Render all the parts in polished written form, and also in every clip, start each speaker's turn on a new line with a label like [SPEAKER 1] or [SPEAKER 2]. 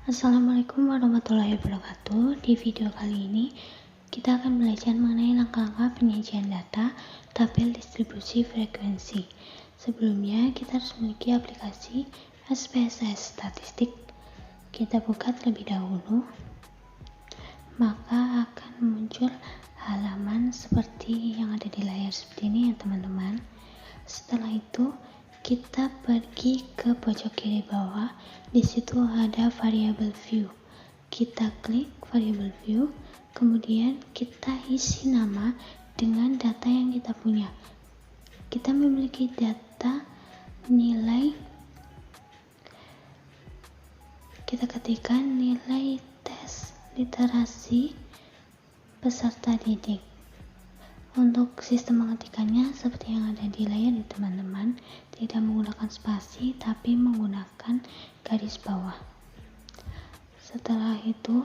[SPEAKER 1] Assalamualaikum warahmatullahi wabarakatuh. Di video kali ini kita akan belajar mengenai langkah-langkah penyajian data tabel distribusi frekuensi. Sebelumnya kita harus memiliki aplikasi SPSS Statistik. Kita buka terlebih dahulu, maka akan muncul halaman seperti yang ada di layar seperti ini ya teman-teman. Setelah itu kita pergi ke pojok kiri bawah. Di situ ada variable view. Kita klik variable view, kemudian kita isi nama dengan data yang kita punya. Kita memiliki data nilai. Kita ketikkan nilai tes literasi peserta didik. Untuk sistem pengetikannya seperti yang ada di layar ya teman-teman, tidak menggunakan spasi tapi menggunakan garis bawah. Setelah itu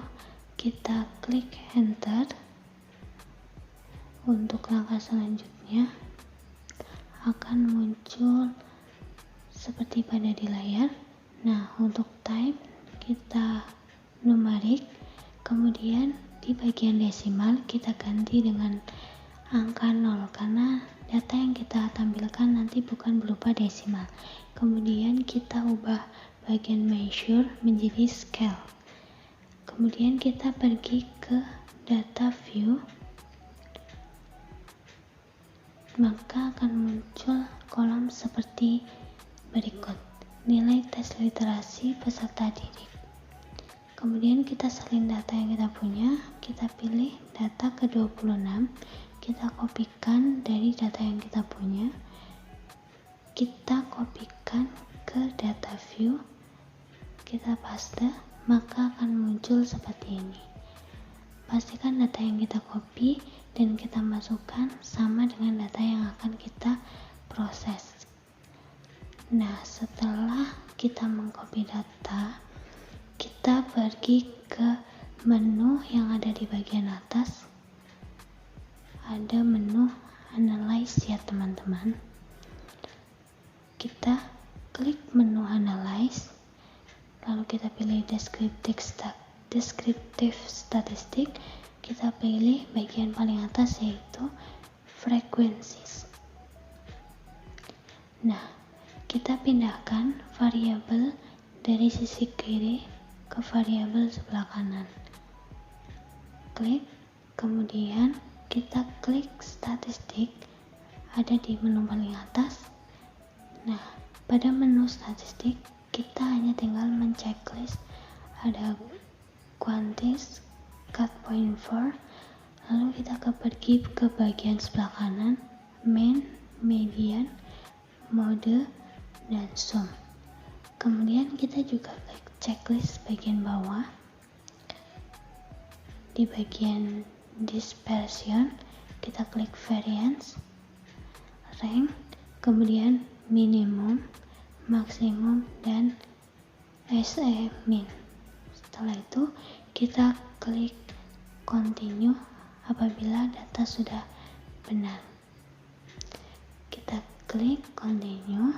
[SPEAKER 1] kita klik enter. Untuk langkah selanjutnya akan muncul seperti pada di layar. Nah, untuk type kita numerik, kemudian di bagian desimal kita ganti dengan angka 0 karena data yang kita tampilkan nanti bukan berupa desimal. Kemudian kita ubah bagian measure menjadi scale. Kemudian kita pergi ke data view, maka akan muncul kolom seperti berikut: nilai tes literasi peserta didik. Kemudian kita salin data yang kita punya, kita pilih data ke-26, kita kopikan dari data yang kita punya, kita kopikan ke data view, kita paste, maka akan muncul seperti ini. Pastikan data yang kita copy dan kita masukkan sama dengan data yang akan kita proses. Nah, setelah kita mengcopy data, kita pergi ke menu yang ada di bagian atas. Ada menu analyze ya teman-teman. Kita klik menu analyze, lalu kita pilih descriptive statistik. Kita pilih bagian paling atas yaitu frequencies. Nah, kita pindahkan variabel dari sisi kiri ke variabel sebelah kanan. Klik, kemudian kita klik statistik, ada di menu paling atas. Nah, pada menu statistik kita hanya tinggal menceklis ada quantis, cut point for, lalu kita pergi ke bagian sebelah kanan, mean, median, mode, dan sum. Kemudian kita juga klik checklist bagian bawah. Di bagian dispersion kita klik variance, rank, kemudian minimum, maksimum, dan SE min. Setelah itu kita klik continue apabila data sudah benar. Kita klik continue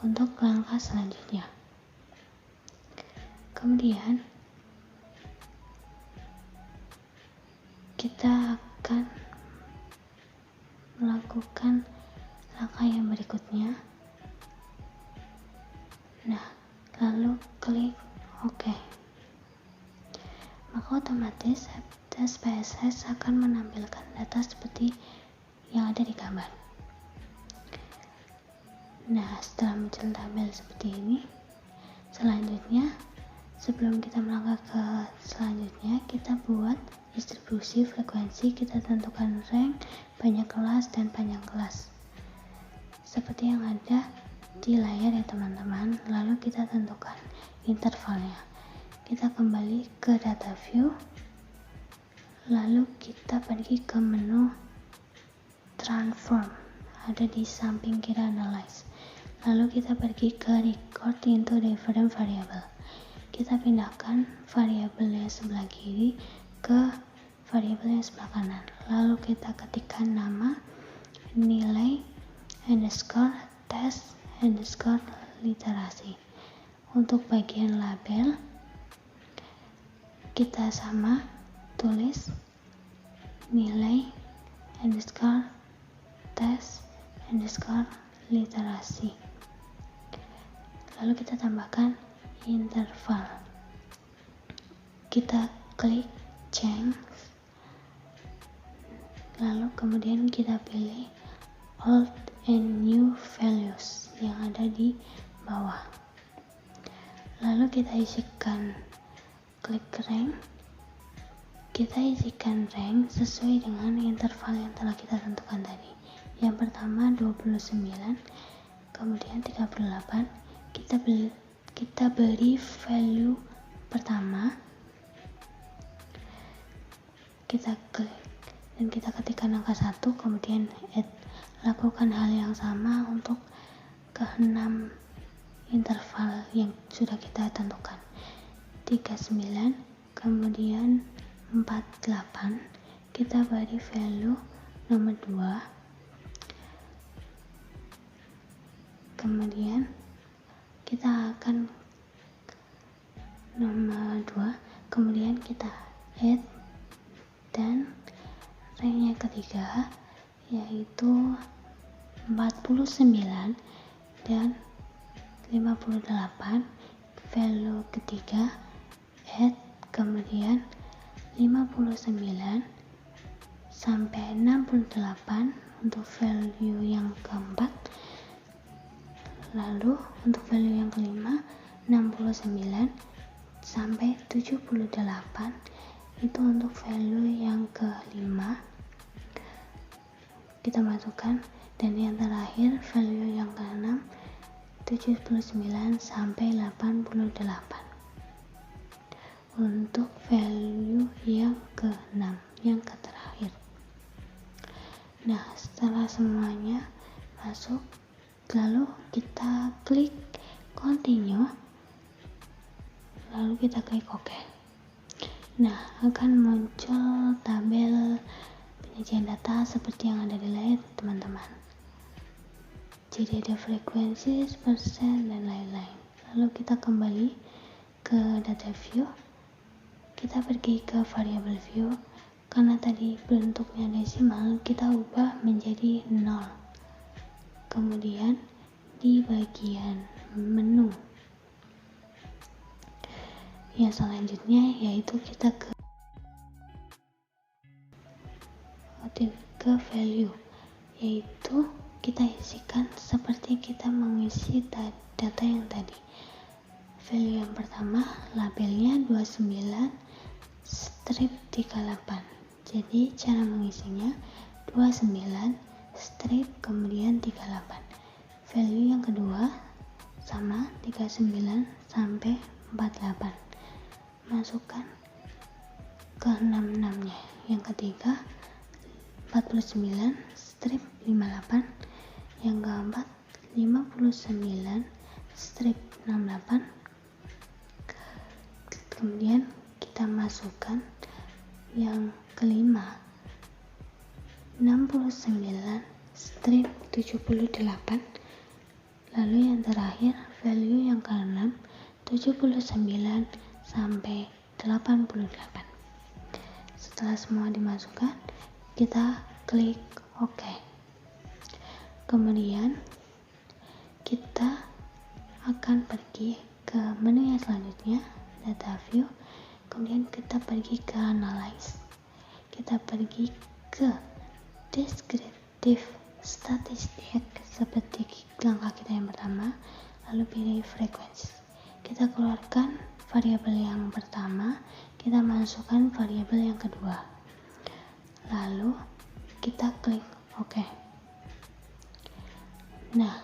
[SPEAKER 1] untuk langkah selanjutnya. Kemudian kita akan melakukan langkah yang berikutnya. Nah, lalu klik OK. Maka otomatis SPSS akan menampilkan data seperti yang ada di gambar. Nah, setelah muncul tabel seperti ini, selanjutnya sebelum kita melangkah ke selanjutnya, kita buat distribusi frekuensi. Kita tentukan rank, banyak kelas, dan panjang kelas seperti yang ada di layar ya teman-teman. Lalu kita tentukan intervalnya. Kita kembali ke data view, lalu kita pergi ke menu transform, ada di samping kiri analyze. Lalu kita pergi ke record into different variable. Kita pindahkan variabel yang sebelah kiri ke variabel yang sebelah kanan. Lalu kita ketikkan nama, nilai, underscore, tes, underscore, literasi. Untuk bagian label kita sama tulis nilai underscore tes underscore literasi, lalu kita tambahkan interval, kita klik change, lalu kemudian kita pilih old and new values yang ada di bawah, lalu kita isikan, klik rank, kita isikan rank sesuai dengan interval yang telah kita tentukan tadi. Yang pertama 29, kemudian 38, kita beri value pertama, kita klik dan kita ketikkan angka 1, kemudian add. Lakukan hal yang sama untuk ke-6 interval yang sudah kita tentukan. 39, kemudian 48, kita beri value nomor 2, kemudian kita akan nomor 2, kemudian kita add, dan rank yang ketiga yaitu 49 dan 58, value ketiga add, kemudian 59 sampai 68 untuk value yang keempat, lalu untuk value yang kelima 69 sampai 78 itu untuk value yang kelima, kita masukkan. Dan yang terakhir value yang keenam 79 sampai 88 untuk value yang keenam, yang terakhir. Nah, setelah semuanya masuk, lalu kita klik continue, lalu kita klik OK. Nah, akan muncul tabel penyajian data seperti yang ada di layar teman-teman. Jadi ada frekuensi, persen, dan lain-lain. Lalu kita kembali ke data view, kita pergi ke variable view, karena tadi bentuknya desimal, kita ubah menjadi 0. Kemudian di bagian menu yang selanjutnya yaitu kita ke value, yaitu kita isikan seperti kita mengisi data yang tadi. Value yang pertama labelnya 29 strip 38. Jadi cara mengisinya 29 strip kemudian 38. Value yang kedua sama 39 sampai 48. Masukkan ke 66-nya. Yang ketiga 49 strip 58. Yang keempat 59 strip 68. Kemudian kita masukkan yang kelima 69 strip 78. Lalu yang terakhir value yang keenam 79 sampai 88. Setelah semua dimasukkan, kita klik OK. Kemudian kita akan pergi ke menu yang selanjutnya, data view. Kemudian kita pergi ke analyze. Kita pergi ke descriptive statistik seperti langkah kita yang pertama, lalu pilih frekuensi. Kita keluarkan variabel yang pertama, kita masukkan variabel yang kedua, lalu kita klik OK. Nah,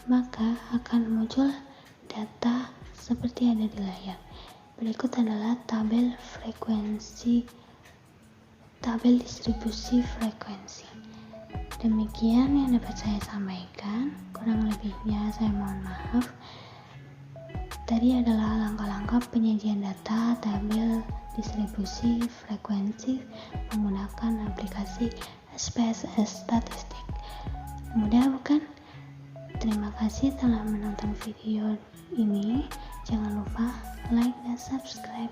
[SPEAKER 1] maka akan muncul data seperti ada di layar. Berikut adalah tabel frekuensi, tabel distribusi frekuensi. Demikian yang dapat saya sampaikan, kurang lebihnya saya mohon maaf. Tadi adalah langkah-langkah penyajian data tabel distribusi frekuensi menggunakan aplikasi SPSS Statistik. Mudah bukan? Terima kasih telah menonton video ini. Jangan lupa like, dan subscribe.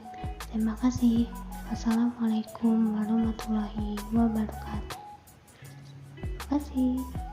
[SPEAKER 1] Terima kasih. Wassalamualaikum warahmatullahi wabarakatuh. Terima kasih.